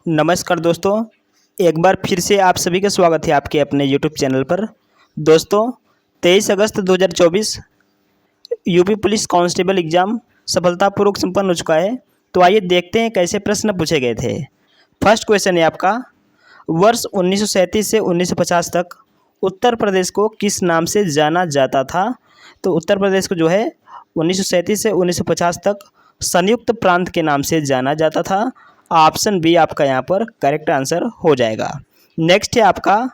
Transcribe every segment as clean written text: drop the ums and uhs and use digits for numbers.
नमस्कार दोस्तों, एक बार फिर से आप सभी का स्वागत है आपके अपने यूट्यूब चैनल पर। दोस्तों, 23 अगस्त 2024 यूपी पुलिस कांस्टेबल एग्ज़ाम सफलतापूर्वक संपन्न हो चुका है। तो आइए देखते हैं कैसे प्रश्न पूछे गए थे। फर्स्ट क्वेश्चन है आपका, वर्ष 1937 से 1950 तक उत्तर प्रदेश को किस नाम से जाना जाता था? तो उत्तर प्रदेश को जो है 1937 से 1950 तक संयुक्त प्रांत के नाम से जाना जाता था। ऑप्शन बी आपका यहाँ पर करेक्ट आंसर हो जाएगा। नेक्स्ट है आपका,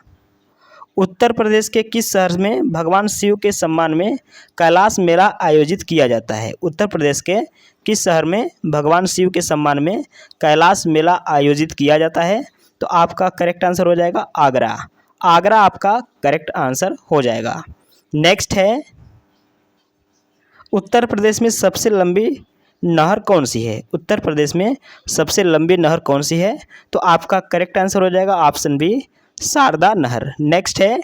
उत्तर प्रदेश के किस शहर में भगवान शिव के सम्मान में कैलाश मेला आयोजित किया जाता है? उत्तर प्रदेश के किस शहर में भगवान शिव के सम्मान में कैलाश मेला आयोजित किया जाता है? तो आपका करेक्ट आंसर हो जाएगा आगरा। आगरा आपका करेक्ट आंसर हो जाएगा। नेक्स्ट है, उत्तर प्रदेश में सबसे लंबी नहर कौन सी है? उत्तर प्रदेश में सबसे लंबी नहर कौन सी है? तो आपका करेक्ट आंसर हो जाएगा ऑप्शन बी शारदा नहर। नेक्स्ट है,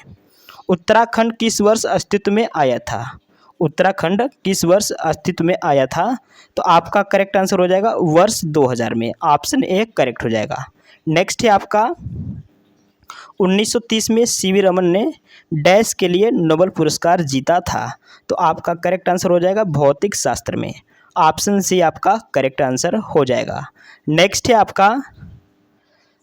उत्तराखंड किस वर्ष अस्तित्व में आया था? उत्तराखंड किस वर्ष अस्तित्व में आया था? तो आपका करेक्ट आंसर हो जाएगा वर्ष 2000 में। ऑप्शन ए करेक्ट हो जाएगा। नेक्स्ट है आपका, 1930 में सीवी रमन ने डैश के लिए नोबेल पुरस्कार जीता था? तो आपका करेक्ट आंसर हो जाएगा भौतिक शास्त्र में। ऑप्शन सी आपका करेक्ट आंसर हो जाएगा। नेक्स्ट है आपका,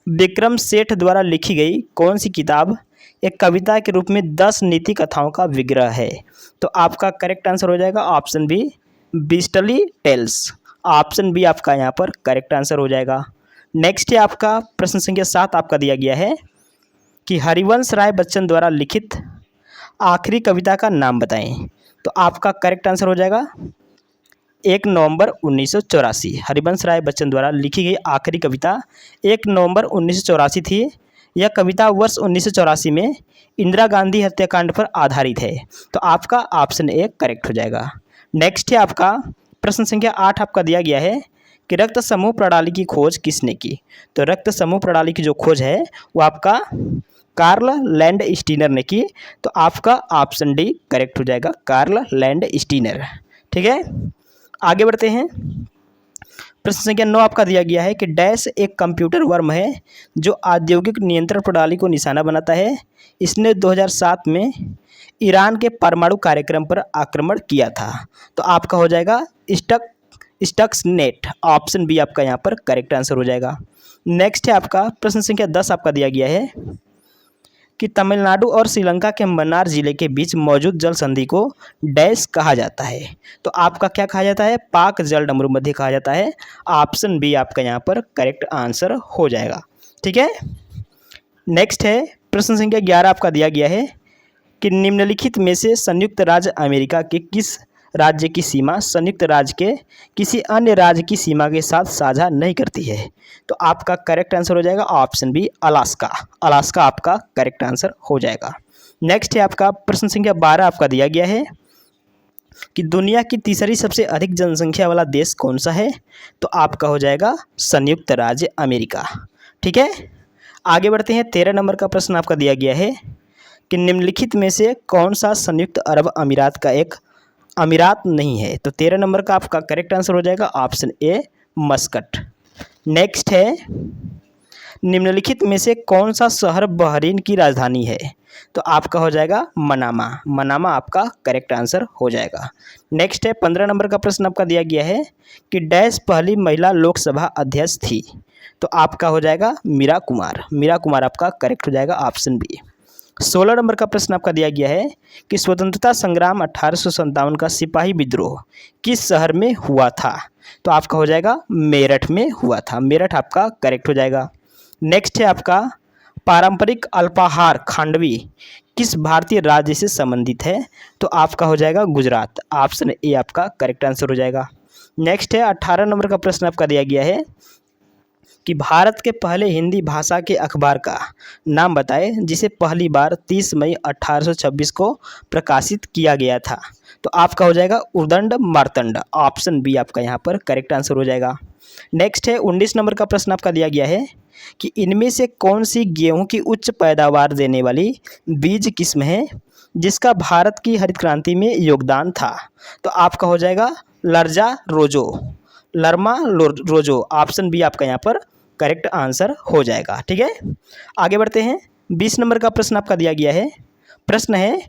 विक्रम सेठ द्वारा लिखी गई कौन सी किताब एक कविता के रूप में 10 नीति कथाओं का विग्रह है? तो आपका करेक्ट आंसर हो जाएगा option B beastly tales. Option B आपका यहाँ पर करेक्ट आंसर हो जाएगा। नेक्स्ट है आपका, प्रश्न संख्या 7 आपका दिया गया है कि हरिवंश राय बच्चन द्वारा लिखित आखिरी कविता का नाम बताएं। तो आपका करेक्ट आंसर हो जाएगा 1 नवंबर 1984। हरिवंश राय बच्चन द्वारा लिखी गई आखिरी कविता 1 नवंबर 1984 थी। यह कविता वर्ष 1984 में इंदिरा गांधी हत्याकांड पर आधारित है। तो आपका ऑप्शन ए करेक्ट हो जाएगा। नेक्स्ट है आपका, प्रश्न संख्या 8 आपका दिया गया है कि रक्त समूह प्रणाली की खोज किसने की? तो रक्त समूह प्रणाली की जो खोज है वो आपका कार्ल लैंड स्टीनर ने की। तो आपका ऑप्शन डी करेक्ट हो जाएगा, कार्ल लैंड स्टीनर। ठीक है, आगे बढ़ते हैं। प्रश्न संख्या 9 आपका दिया गया है कि डैश एक कंप्यूटर वर्म है जो औद्योगिक नियंत्रण प्रणाली को निशाना बनाता है। इसने 2007 में ईरान के परमाणु कार्यक्रम पर आक्रमण किया था। तो आपका हो जाएगा स्टक्सनेट। ऑप्शन बी आपका यहाँ पर करेक्ट आंसर हो जाएगा। नेक्स्ट है आपका, प्रश्न संख्या 10 आपका दिया गया है कि तमिलनाडु और श्रीलंका के मन्नार जिले के बीच मौजूद जल संधि को डैश कहा जाता है? तो आपका क्या कहा जाता है? पाक जल डमरू मध्य कहा जाता है। ऑप्शन बी आपका यहाँ पर करेक्ट आंसर हो जाएगा। ठीक है, नेक्स्ट है, प्रश्न संख्या 11 आपका दिया गया है कि निम्नलिखित में से संयुक्त राज्य अमेरिका के किस राज्य की सीमा संयुक्त राज्य के किसी अन्य राज्य की सीमा के साथ साझा नहीं करती है? तो आपका करेक्ट आंसर हो जाएगा ऑप्शन बी अलास्का। अलास्का आपका करेक्ट आंसर हो जाएगा। नेक्स्ट है आपका, प्रश्न संख्या 12 आपका दिया गया है कि दुनिया की तीसरी सबसे अधिक जनसंख्या वाला देश कौन सा है? तो आपका हो जाएगा संयुक्त राज्य अमेरिका। ठीक है, आगे बढ़ते हैं। 13 नंबर का प्रश्न आपका दिया गया है कि निम्नलिखित में से कौन सा संयुक्त अरब अमीरात का एक अमीरात नहीं है? तो 13 नंबर का आपका करेक्ट आंसर हो जाएगा ऑप्शन ए मस्कट। नेक्स्ट है, निम्नलिखित में से कौन सा शहर बहरीन की राजधानी है? तो आपका हो जाएगा मनामा। मनामा आपका करेक्ट आंसर हो जाएगा। नेक्स्ट है, 15 नंबर का प्रश्न आपका दिया गया है कि डैश पहली महिला लोकसभा अध्यक्ष थी? तो आपका हो जाएगा मीरा कुमार। मीरा कुमार आपका करेक्ट हो जाएगा ऑप्शन बी। 16 नंबर का प्रश्न आपका दिया गया है कि स्वतंत्रता संग्राम 1857 का सिपाही विद्रोह किस शहर में हुआ था? तो आपका हो जाएगा मेरठ में हुआ था। मेरठ आपका करेक्ट हो जाएगा। नेक्स्ट है आपका, पारंपरिक अल्पाहार खांडवी किस भारतीय राज्य से संबंधित है? तो आपका हो जाएगा गुजरात। ऑप्शन ए आपका करेक्ट आंसर हो जाएगा। नेक्स्ट है, 18 नंबर का प्रश्न आपका दिया गया है कि भारत के पहले हिंदी भाषा के अखबार का नाम बताएं जिसे पहली बार 30 मई 1826 को प्रकाशित किया गया था? तो आपका हो जाएगा उदंड मार्तंड। ऑप्शन बी आपका यहाँ पर करेक्ट आंसर हो जाएगा। नेक्स्ट है, 19 नंबर का प्रश्न आपका दिया गया है कि इनमें से कौन सी गेहूं की उच्च पैदावार देने वाली बीज किस्म है जिसका भारत की हरित क्रांति में योगदान था? तो आपका हो जाएगा लर्मा रोजो। ऑप्शन बी आपका यहाँ पर करेक्ट आंसर हो जाएगा। ठीक है, आगे बढ़ते हैं। 20 नंबर का प्रश्न आपका दिया गया है। प्रश्न है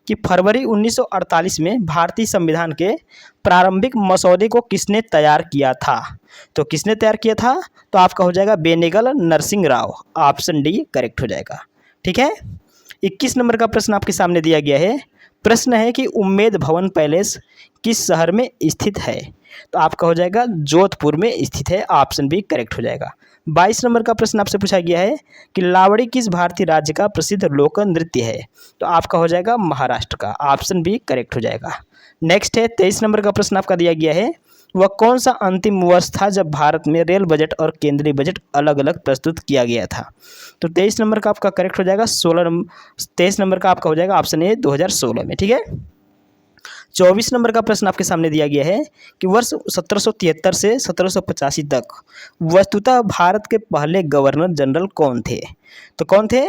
कि फरवरी 1948 में भारतीय संविधान के प्रारंभिक मसौदे को किसने तैयार किया था? तो किसने तैयार किया था? तो आपका हो जाएगा Benegal Narsing Rau. Option D correct हो जाएगा। ठीक है, 21 नंबर का प्रश्न आपके सामने दिया गया है। प्रश्न है कि उम्मेद भवन पैलेस किस शहर में स्थित है? तो आपका हो जाएगा जोधपुर में स्थित है। ऑप्शन बी करेक्ट हो जाएगा। 22 नंबर का प्रश्न आपसे पूछा गया है कि लावड़ी किस भारतीय राज्य का प्रसिद्ध लोक नृत्य है? तो आपका हो जाएगा महाराष्ट्र का। ऑप्शन बी करेक्ट हो जाएगा। नेक्स्ट है 23 नंबर का प्रश्न आपका दिया गया है। वह कौन सा अंतिम वर्ष था जब भारत में रेल बजट और केंद्रीय बजट अलग अलग प्रस्तुत किया गया था? तो 23 नंबर का आपका करेक्ट हो जाएगा 23 नंबर का आपका हो जाएगा ऑप्शन ए 2016 में। ठीक है, 24 नंबर का प्रश्न आपके सामने दिया गया है कि वर्ष 1773 से 1785 तक वस्तुतः भारत के पहले गवर्नर जनरल कौन थे? तो कौन थे?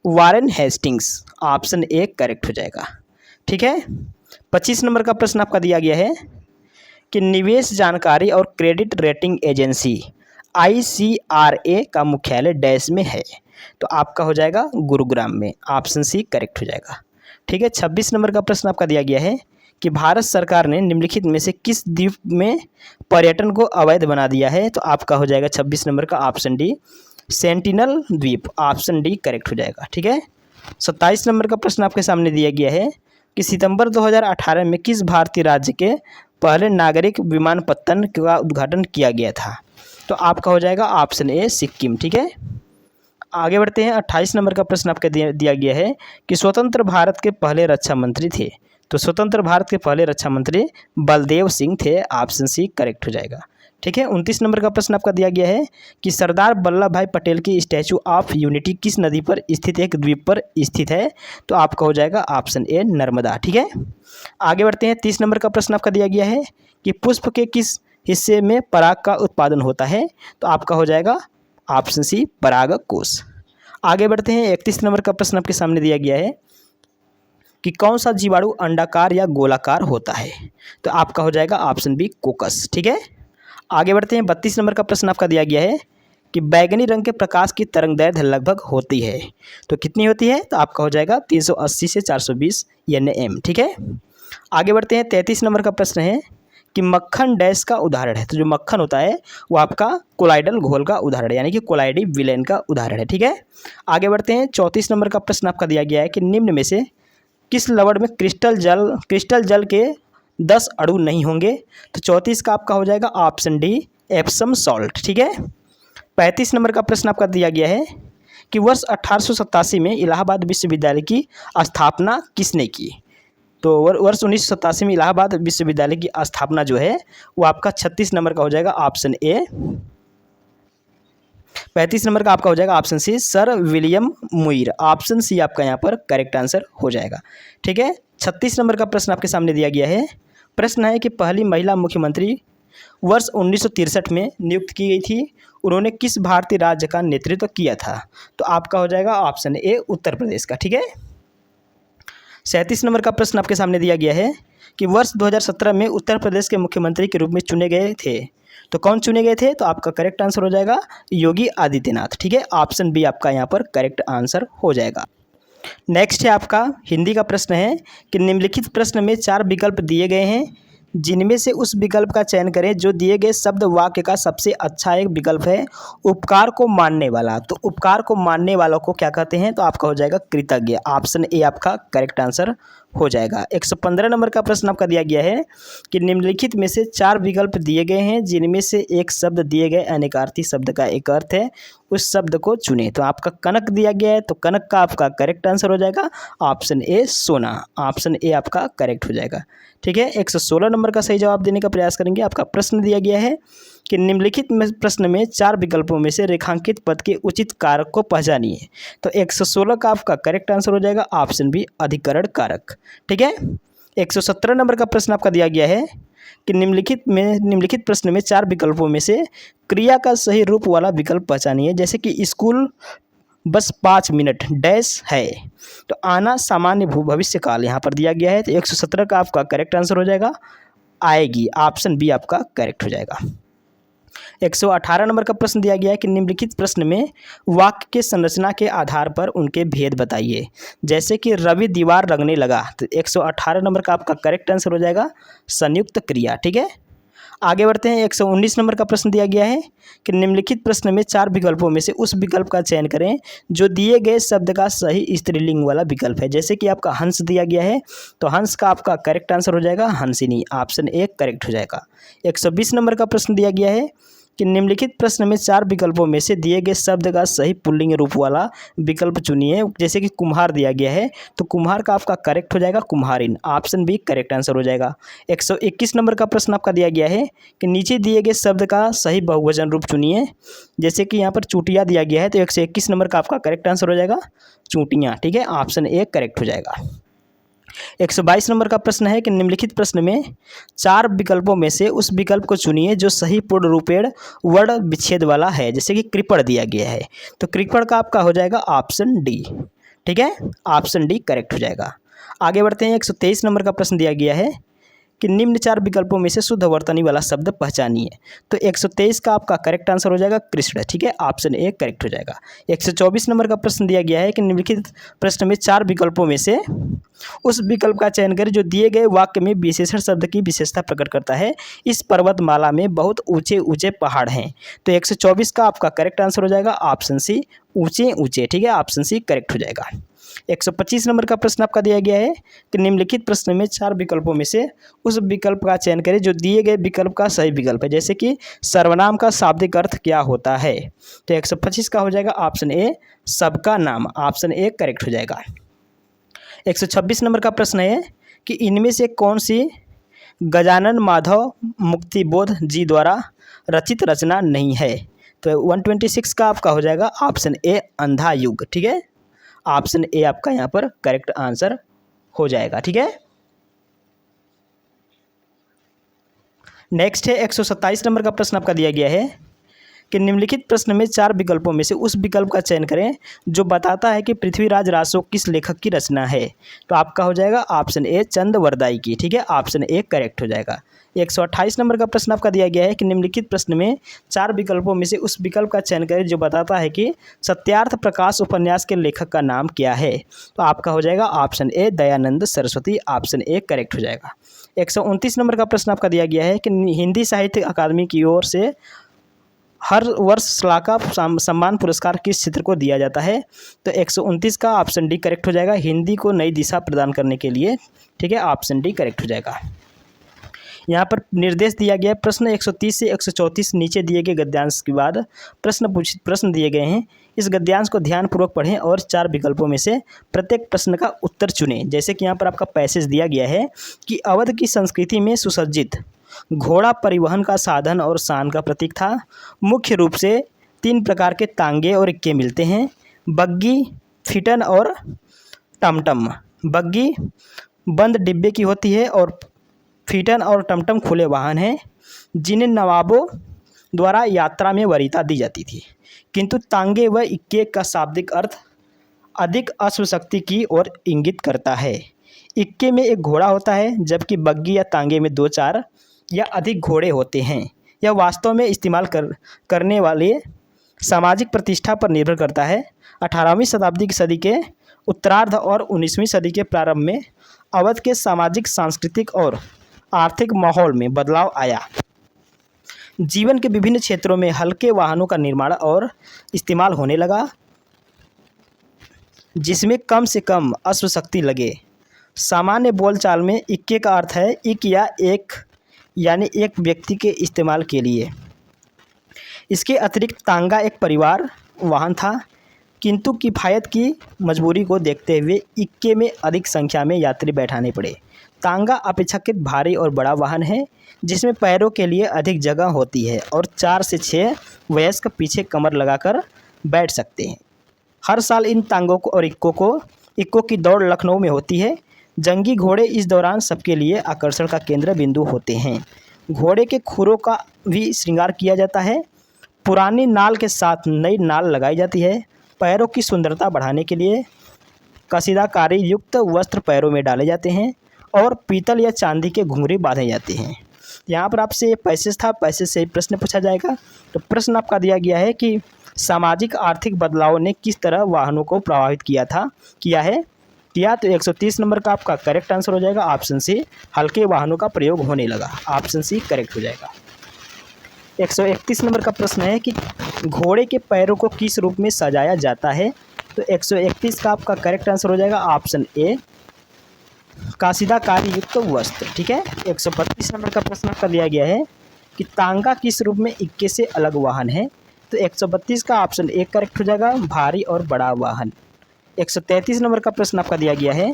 Warren Hastings. Option A correct हो जाएगा। ठीक है, 25 नंबर का प्रश्न आपका दिया गया है कि निवेश जानकारी और क्रेडिट रेटिंग एजेंसी ICRA का मुख्यालय डैश में है? तो आपका हो जाएगा गुरुग्राम में। ऑप्शन सी करेक्ट हो जाएगा। ठीक है, 26 नंबर का प्रश्न आपका दिया गया है कि भारत सरकार ने निम्नलिखित में से किस द्वीप में पर्यटन को अवैध बना दिया है? तो आपका हो जाएगा 26 नंबर का ऑप्शन डी सेंटिनल द्वीप। ऑप्शन डी करेक्ट हो जाएगा। ठीक है, 27 नंबर का प्रश्न आपके सामने दिया गया है कि सितंबर 2018 में किस भारतीय राज्य के पहले नागरिक विमानपत्तन का उद्घाटन किया गया था? तो आपका हो जाएगा ऑप्शन ए सिक्किम। ठीक है, आगे बढ़ते हैं। 28 नंबर का प्रश्न आपका दिया गया है कि स्वतंत्र भारत के पहले रक्षा मंत्री थे? तो स्वतंत्र भारत के पहले रक्षा मंत्री बलदेव सिंह थे। ऑप्शन सी करेक्ट हो जाएगा। ठीक है, 29 नंबर का प्रश्न आपका दिया गया है कि सरदार वल्लभ भाई पटेल की स्टैचू ऑफ यूनिटी किस नदी पर स्थित एक द्वीप पर स्थित है? तो आपका हो जाएगा ऑप्शन ए नर्मदा। ठीक है, आगे बढ़ते हैं। 30 नंबर का प्रश्न आपका दिया गया है कि पुष्प के किस हिस्से में पराग का उत्पादन होता है? तो आपका हो जाएगा ऑप्शन सी परागकोश। आगे बढ़ते हैं। 31 नंबर का प्रश्न आपके सामने दिया गया है कि कौन सा जीवाणु अंडाकार या गोलाकार होता है? तो आपका हो जाएगा ऑप्शन बी कोकस। ठीक है, आगे बढ़ते हैं। 32 नंबर का प्रश्न आपका दिया गया है कि बैगनी रंग के प्रकाश की तरंगदैर्घ्य लगभग होती है? तो कितनी होती है? तो आपका हो जाएगा 380 से 420 nm। ठीक है, आगे बढ़ते हैं। 33 नंबर का प्रश्न है कि मक्खन डैश का उदाहरण है? तो जो मक्खन होता है वो आपका कोलाइडल घोल का उदाहरण है, यानी कि कोलाइडी विलेन का उदाहरण है। ठीक है, आगे बढ़ते हैं। 34 नंबर का प्रश्न आपका दिया गया है कि निम्न में से किस लवण में क्रिस्टल जल के 10 अणु नहीं होंगे? तो 34 का आपका हो जाएगा ऑप्शन डी एप्सम सॉल्ट। ठीक है, 35 नंबर का प्रश्न आपका दिया गया है कि वर्ष 1887 में इलाहाबाद विश्वविद्यालय की स्थापना किसने की? तो वर्ष 1987 में इलाहाबाद विश्वविद्यालय की स्थापना जो है वो आपका 36 नंबर का हो जाएगा ऑप्शन ए। 35 नंबर का आपका हो जाएगा option C sir William Muir. Option C आपका यहाँ पर करेक्ट आंसर हो जाएगा। ठीक है, 36 नंबर का प्रश्न आपके सामने दिया गया है। प्रश्न है कि पहली महिला मुख्यमंत्री वर्ष 1963 में नियुक्त की गई थी, उन्होंने किस भारतीय राज्य का नेतृत्व किया था? तो आपका हो जाएगा ऑप्शन ए उत्तर प्रदेश का। ठीक है, 37 नंबर का प्रश्न आपके सामने दिया गया है कि वर्ष 2017 में उत्तर प्रदेश के मुख्यमंत्री के रूप में चुने गए थे, तो कौन चुने गए थे? तो आपका करेक्ट आंसर हो जाएगा योगी आदित्यनाथ। ठीक है, ऑप्शन बी आपका यहाँ पर करेक्ट आंसर हो जाएगा। नेक्स्ट है आपका हिंदी का प्रश्न है कि निम्नलिखित प्रश्न में 4 विकल्प दिए गए हैं, जिनमें से उस विकल्प का चयन करें जो दिए गए शब्द वाक्य का सबसे अच्छा एक विकल्प है। उपकार को मानने वाला, तो उपकार को मानने वालों को क्या कहते हैं? तो आपका हो जाएगा कृतज्ञ। ऑप्शन ए आपका करेक्ट आंसर हो जाएगा। 115 नंबर का प्रश्न आपका दिया गया है कि निम्नलिखित में से 4 विकल्प दिए गए हैं, जिनमें से एक शब्द दिए गए अनेकार्थी शब्द का एक अर्थ है, उस शब्द को चुने। तो आपका कनक दिया गया है, तो कनक का आपका करेक्ट आंसर हो जाएगा ऑप्शन ए सोना। ऑप्शन ए आपका करेक्ट हो जाएगा। ठीक है, 116 नंबर का सही जवाब देने का प्रयास करेंगे। आपका प्रश्न दिया गया है कि निम्नलिखित प्रश्न में 4 विकल्पों में से रेखांकित पद के उचित कारक को पहचानिए। तो 116 का आपका करेक्ट आंसर हो जाएगा ऑप्शन बी अधिकरण कारक। ठीक है, 117 नंबर का प्रश्न आपका दिया गया है कि निम्नलिखित प्रश्न में 4 विकल्पों में से क्रिया का सही रूप वाला विकल्प पहचानिए। जैसे कि स्कूल बस 5 मिनट डैश है, तो आना सामान्य भविष्य काल यहाँ पर दिया गया है, तो 117 का आपका करेक्ट आंसर हो जाएगा आएगी। ऑप्शन बी आपका करेक्ट हो जाएगा। 118 नंबर का प्रश्न दिया गया है कि निम्नलिखित प्रश्न में वाक्य के संरचना के आधार पर उनके भेद बताइए। जैसे कि रवि दीवार रंगने लगा, तो 118 नंबर का आपका करेक्ट आंसर हो जाएगा संयुक्त क्रिया। ठीक है, आगे बढ़ते हैं। 119 नंबर का प्रश्न दिया गया है कि निम्नलिखित प्रश्न में 4 विकल्पों में से उस विकल्प का चयन करें जो दिए गए शब्द का सही स्त्रीलिंग वाला विकल्प है। जैसे कि आपका हंस दिया गया है, तो हंस का आपका करेक्ट आंसर हो जाएगा हंसिनी, ऑप्शन ए करेक्ट हो जाएगा। 120 नंबर का प्रश्न दिया गया है कि निम्नलिखित प्रश्न में 4 विकल्पों में से दिए गए शब्द का सही पुल्लिंग रूप वाला विकल्प चुनिए। जैसे कि कुम्हार दिया गया है, तो कुम्हार का आपका करेक्ट हो जाएगा कुम्हारिन, ऑप्शन बी करेक्ट आंसर हो जाएगा। 121 नंबर का प्रश्न आपका दिया गया है कि नीचे दिए गए शब्द का सही बहुवचन रूप चुनिए। जैसे कि यहाँ पर चूटिया दिया गया है, तो 121 नंबर का आपका करेक्ट आंसर हो जाएगा चूटियाँ। ठीक है, ऑप्शन ए करेक्ट हो जाएगा। 122 नंबर का प्रश्न है कि निम्नलिखित प्रश्न में 4 विकल्पों में से उस विकल्प को चुनिए जो सही पूर्ण रूपेण वर्ण विच्छेद वाला है। जैसे कि कृपण दिया गया है, तो कृपण का आपका हो जाएगा ऑप्शन डी। ठीक है, ऑप्शन डी करेक्ट हो जाएगा। आगे बढ़ते हैं। 123 नंबर का प्रश्न दिया गया है कि निम्न 4 विकल्पों में से शुद्ध वर्तनी वाला शब्द पहचानिए। तो 123 का आपका करेक्ट आंसर हो जाएगा कृष्ण। ठीक है, ऑप्शन ए करेक्ट हो जाएगा। 124 नंबर का प्रश्न दिया गया है कि निम्नलिखित प्रश्न में 4 विकल्पों में से उस विकल्प का चयन करें जो दिए गए वाक्य में विशेषण शब्द की विशेषता प्रकट करता है। इस पर्वतमाला में बहुत ऊंचे ऊंचे पहाड़ हैं, तो 124 का आपका करेक्ट आंसर हो जाएगा ऑप्शन सी ऊंचे ऊंचे। ठीक है, ऑप्शन सी करेक्ट हो जाएगा। 125 नंबर का प्रश्न आपका दिया गया है कि निम्नलिखित प्रश्न में 4 विकल्पों में से उस विकल्प का चयन करें जो दिए गए विकल्प का सही विकल्प है। जैसे कि सर्वनाम का शाब्दिक अर्थ क्या होता है, तो 125 का हो जाएगा ऑप्शन ए सबका नाम, ऑप्शन ए करेक्ट हो जाएगा। 126 नंबर का प्रश्न है कि इनमें से कौन सी गजानन माधव मुक्तिबोध जी द्वारा रचित रचना नहीं है, तो 126 का आपका हो जाएगा ऑप्शन ए अंधा युग। ठीक है, ऑप्शन ए आपका यहाँ पर करेक्ट आंसर हो जाएगा। ठीक है, नेक्स्ट है 127 नंबर का प्रश्न आपका दिया गया है कि निम्नलिखित प्रश्न में 4 विकल्पों में से उस विकल्प का चयन करें जो बताता है कि पृथ्वीराज रासो किस लेखक की रचना है, तो आपका हो जाएगा ऑप्शन ए चंदवरदाई की। ठीक है, ऑप्शन ए करेक्ट हो जाएगा। 128 नंबर का प्रश्न आपका दिया गया है कि निम्नलिखित प्रश्न में 4 विकल्पों में से उस विकल्प का चयन करें जो बताता है कि सत्यार्थ प्रकाश उपन्यास के लेखक का नाम क्या है, तो आपका हो जाएगा option A Dayanand Saraswati, option A correct हो जाएगा। 129 नंबर का प्रश्न आपका दिया गया है कि हिंदी साहित्य अकादमी की ओर से हर वर्ष श्लाका सम्मान पुरस्कार किस क्षेत्र को दिया जाता है, तो 129 का ऑप्शन डी करेक्ट हो जाएगा हिंदी को नई दिशा प्रदान करने के लिए। ठीक है, ऑप्शन डी करेक्ट हो जाएगा। यहाँ पर निर्देश दिया गया है प्रश्न 130 से 134 नीचे दिए गए गद्यांश के बाद प्रश्न दिए गए हैं। इस गद्यांश को ध्यानपूर्वक पढ़ें और 4 विकल्पों में से प्रत्येक प्रश्न का उत्तर चुनें। जैसे कि यहाँ पर आपका पैसेज दिया गया है कि अवध की संस्कृति में सुसज्जित घोड़ा परिवहन का साधन और शान का प्रतीक था। मुख्य रूप से 3 प्रकार के तांगे और इक्के मिलते हैं, बग्गी, फिटन और टमटम। बग्गी बंद डिब्बे की होती है और फिटन और टमटम खुले वाहन हैं जिन्हें नवाबों द्वारा यात्रा में वरीयता दी जाती थी, किंतु तांगे व इक्के का शाब्दिक अर्थ अधिक अश्वशक्ति की ओर इंगित करता है। इक्के में एक घोड़ा होता है जबकि बग्गी या तांगे में 2-4 या अधिक घोड़े होते हैं। यह वास्तव में इस्तेमाल करने वाले सामाजिक प्रतिष्ठा पर निर्भर करता है। 18वीं शताब्दी की सदी के उत्तरार्ध और 19वीं सदी के प्रारंभ में अवध के सामाजिक, सांस्कृतिक और आर्थिक माहौल में बदलाव आया। जीवन के विभिन्न क्षेत्रों में हल्के वाहनों का निर्माण और इस्तेमाल होने लगा जिसमें कम से कम अश्वशक्ति लगे। सामान्य बोलचाल में इक्के का अर्थ है इक या एक, यानी एक व्यक्ति के इस्तेमाल के लिए। इसके अतिरिक्त तांगा एक परिवार वाहन था, किंतु किफ़ायत की मजबूरी को देखते हुए इक्के में अधिक संख्या में यात्री बैठाने पड़े। तांगा अपेक्षाकृत भारी और बड़ा वाहन है जिसमें पैरों के लिए अधिक जगह होती है और 4 से 6 वयस्क पीछे कमर लगाकर बैठ सकते हैं। हर साल इन तांगों को और इक्कों की दौड़ लखनऊ में होती है। जंगी घोड़े इस दौरान सबके लिए आकर्षण का केंद्र बिंदु होते हैं। घोड़े के खुरों का भी श्रृंगार किया जाता है। पुरानी नाल के साथ नई नाल लगाई जाती है। पैरों की सुंदरता बढ़ाने के लिए कसीदाकारी युक्त वस्त्र पैरों में डाले जाते हैं और पीतल या चांदी के घुंघरू बांधे जाते हैं। यहाँ पर आपसे पैसेज था, पैसेज से ही प्रश्न पूछा जाएगा। तो प्रश्न आपका दिया गया है कि सामाजिक आर्थिक बदलाव ने किस तरह वाहनों को प्रभावित किया तो 130 नंबर का आपका करेक्ट आंसर हो जाएगा ऑप्शन सी, हल्के वाहनों का प्रयोग होने लगा। ऑप्शन सी करेक्ट हो जाएगा। 131 नंबर का प्रश्न है कि घोड़े के पैरों को किस रूप में सजाया जाता है। तो 131 का आपका करेक्ट आंसर हो जाएगा ऑप्शन ए, काशीदाकारी युक्त वस्त्र। ठीक है। 132 नंबर का प्रश्न आपका दिया गया है कि तांगा किस रूप में इक्के से अलग वाहन है। तो 132 का ऑप्शन ए करेक्ट हो जाएगा, भारी और बड़ा वाहन। 133 नंबर का प्रश्न आपका दिया गया है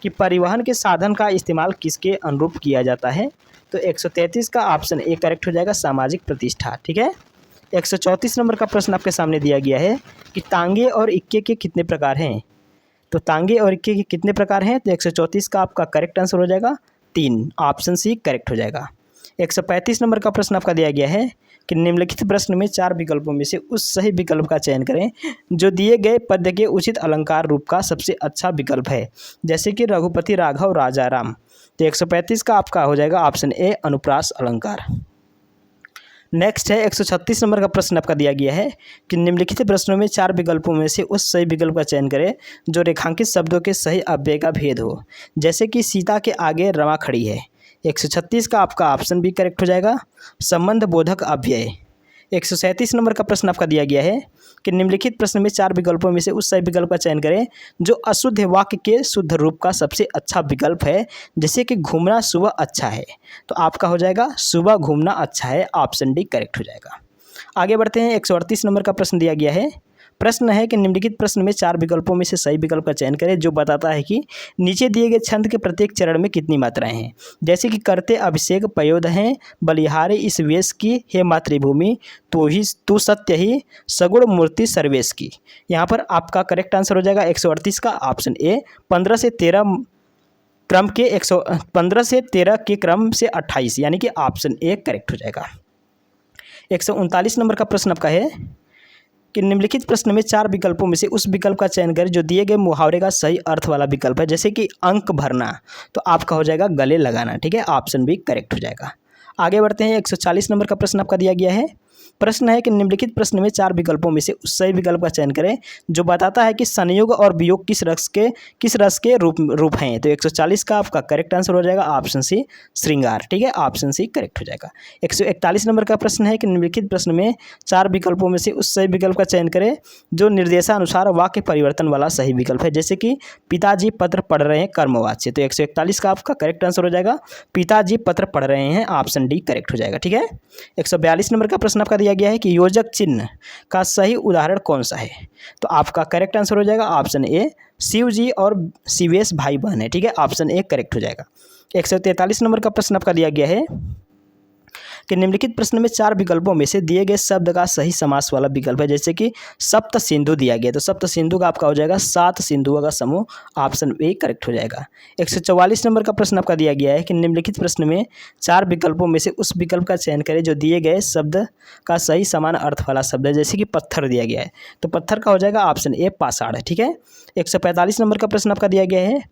कि परिवहन के साधन का इस्तेमाल किसके अनुरूप किया जाता है। तो 133 का ऑप्शन ए करेक्ट हो जाएगा, सामाजिक प्रतिष्ठा। ठीक है। 134 नंबर का प्रश्न आपके सामने दिया गया है कि तांगे और इक्के के कितने प्रकार हैं। तो तांगे और इक्के के कितने प्रकार हैं। तो 134 का आपका करेक्ट आंसर हो जाएगा 3, ऑप्शन सी करेक्ट हो जाएगा। 135 नंबर का प्रश्न आपका दिया गया है कि निम्नलिखित प्रश्न में 4 विकल्पों में से उस सही विकल्प का चयन करें जो दिए गए पद्य के उचित अलंकार रूप का सबसे अच्छा विकल्प है, जैसे कि रघुपति राघव राजा राम। तो 135 का आपका हो जाएगा ऑप्शन ए, अनुप्रास अलंकार। नेक्स्ट है 136 नंबर का प्रश्न आपका दिया गया है कि निम्नलिखित प्रश्नों में 4 विकल्पों में से उस सही विकल्प का चयन करें जो रेखांकित शब्दों के सही अव्यय का भेद हो, जैसे कि सीता के आगे रमा खड़ी है। 136 का आपका ऑप्शन बी करेक्ट हो जाएगा, संबंध बोधक अव्यय। 137 नंबर का प्रश्न आपका दिया गया है कि निम्नलिखित प्रश्न में 4 विकल्पों में से उस सही विकल्प का चयन करें जो अशुद्ध वाक्य के शुद्ध रूप का सबसे अच्छा विकल्प है, जैसे कि घूमना सुबह अच्छा है। तो आपका हो जाएगा सुबह घूमना अच्छा है, ऑप्शन डी करेक्ट हो जाएगा। आगे बढ़ते हैं। 138 नंबर का प्रश्न दिया गया है। प्रश्न है कि निम्नलिखित प्रश्न में 4 विकल्पों में से सही विकल्प का चयन करें जो बताता है कि नीचे दिए गए छंद के प्रत्येक चरण में कितनी मात्राएं हैं, जैसे कि करते अभिषेक पयोद हैं, बलिहारे इस वेश की, हे मातृभूमि तू सत्य ही, सगुण मूर्ति सर्वेश की। यहाँ पर आपका करेक्ट आंसर हो जाएगा 138 का ऑप्शन ए, 15 से 13 क्रम के 15 से 13 के क्रम से 28, यानी कि ऑप्शन ए करेक्ट हो जाएगा। 139 नंबर का प्रश्न आपका है कि निम्नलिखित प्रश्न में 4 विकल्पों में से उस विकल्प का चयन करें जो दिए गए मुहावरे का सही अर्थ वाला विकल्प है, जैसे कि अंक भरना। तो आपका हो जाएगा गले लगाना। ठीक है। ऑप्शन बी करेक्ट हो जाएगा। आगे बढ़ते हैं। 140 नंबर का प्रश्न आपका दिया गया है। प्रश्न है कि निम्नलिखित प्रश्न में 4 विकल्पों में से उस सही विकल्प का चयन करें जो बताता है कि संयोग और वियोग किस रस के रूप हैं। तो 140 का आपका करेक्ट आंसर हो जाएगा ऑप्शन सी, श्रृंगार। ठीक है। ऑप्शन सी करेक्ट हो जाएगा। 141 नंबर का प्रश्न है कि निम्नलिखित प्रश्न में 4 विकल्पों में से उस सही विकल्प का चयन करें जो निर्देशानुसार वाक्य परिवर्तन वाला सही विकल्प है, जैसे कि पिताजी पत्र पढ़ रहे हैं कर्मवाच्य। तो 141 का आपका करेक्ट आंसर हो जाएगा पिताजी पत्र पढ़ रहे हैं, ऑप्शन डी करेक्ट हो जाएगा। ठीक है। 142 नंबर का प्रश्न आपका दिया गया है कि योजक चिन्ह का सही उदाहरण कौन सा है। तो आपका करेक्ट आंसर हो जाएगा ऑप्शन ए, शिव जी और शिवेश भाई बहन है। ठीक है। ऑप्शन ए करेक्ट हो जाएगा। 143 नंबर का प्रश्न आपका दिया गया है कि निम्नलिखित प्रश्न में 4 विकल्पों में से दिए गए शब्द का सही समास वाला विकल्प है, जैसे कि सप्त सिंधु दिया गया। तो सप्त सिंधु का आपका हो जाएगा 7 सिंधुओं का समूह, ऑप्शन ए करेक्ट हो जाएगा। 144 नंबर का प्रश्न आपका दिया गया है कि निम्नलिखित प्रश्न में 4 विकल्पों में से उस विकल्प का चयन करें जो दिए गए शब्द का सही समान अर्थ वाला शब्द है, जैसे कि पत्थर दिया गया है। तो पत्थर का हो जाएगा ऑप्शन ए, पाषाण। ठीक है। 145 नंबर का प्रश्न आपका दिया गया है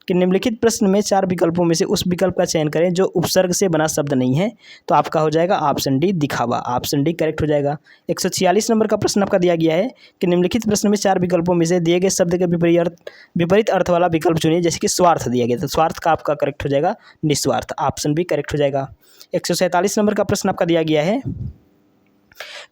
कि निम्नलिखित प्रश्न में 4 विकल्पों में से उस विकल्प का चयन करें जो उपसर्ग से बना शब्द नहीं है। तो आपका हो जाएगा ऑप्शन डी, दिखावा। ऑप्शन डी करेक्ट हो जाएगा। 146 नंबर का प्रश्न आपका दिया गया है कि निम्नलिखित प्रश्न में 4 विकल्पों में से दिए गए शब्द के विपरीत अर्थ वाला विकल्प चुनिए, जैसे कि स्वार्थ दिया गया। तो स्वार्थ का आपका करेक्ट हो जाएगा निस्वार्थ, ऑप्शन बी करेक्ट हो जाएगा। 147 नंबर का प्रश्न आपका दिया गया है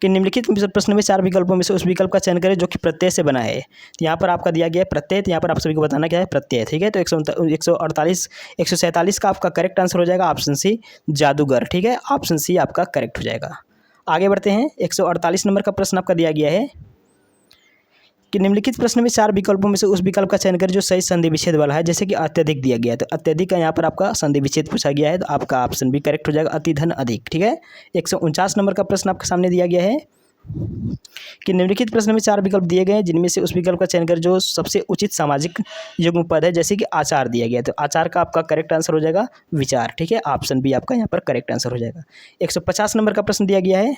कि निम्नलिखित प्रश्न में 4 विकल्पों में से उस विकल्प का चयन करें जो कि प्रत्यय से बना है। तो यहाँ पर आपका दिया गया है प्रत्यय, तो यहाँ पर आप सभी को बताना क्या है, प्रत्यय। ठीक है। तो 147 का आपका करेक्ट आंसर हो जाएगा ऑप्शन सी, जादूगर। ठीक है। ऑप्शन सी आपका करेक्ट हो जाएगा। आगे बढ़ते हैं। 148 नंबर का प्रश्न आपका दिया गया है कि निम्नलिखित प्रश्न में 4 विकल्पों में से उस विकल्प का चयन करें जो सही संधि विच्छेद वाला है, जैसे कि अत्यधिक दिया गया है। तो अत्यधिक का यहाँ पर आपका संधि विच्छेद पूछा गया है, तो आपका ऑप्शन भी करेक्ट हो जाएगा, अति धन अधिक। ठीक है। 149 नंबर का प्रश्न आपके सामने दिया गया है कि निम्नलिखित प्रश्न में 4 विकल्प दिए गए हैं जिनमें से उस विकल्प का चयन करें जो सबसे उचित सामाजिक युग्म पद है, जैसे कि आचार दिया गया है। तो आचार का आपका करेक्ट आंसर हो जाएगा विचार। ठीक है। ऑप्शन बी आपका यहाँ पर करेक्ट आंसर हो जाएगा। 150 नंबर का प्रश्न दिया गया है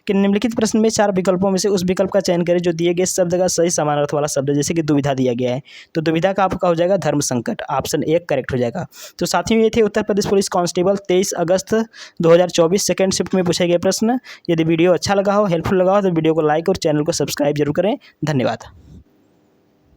कि निम्नलिखित प्रश्न में 4 विकल्पों में से उस विकल्प का चयन करें जो दिए गए शब्द का सही समान अर्थ वाला शब्द है। जैसे कि दुविधा दिया गया है, तो दुविधा का आपका हो जाएगा धर्म संकट, ऑप्शन 1 करेक्ट हो जाएगा। तो साथियों, ये थे उत्तर प्रदेश पुलिस कांस्टेबल 23 अगस्त 2024 सेकंड शिफ्ट में पूछे गए प्रश्न। यदि वीडियो अच्छा लगा हो, हेल्पफुल लगा हो, तो वीडियो को लाइक और चैनल को सब्सक्राइब जरूर करें। धन्यवाद।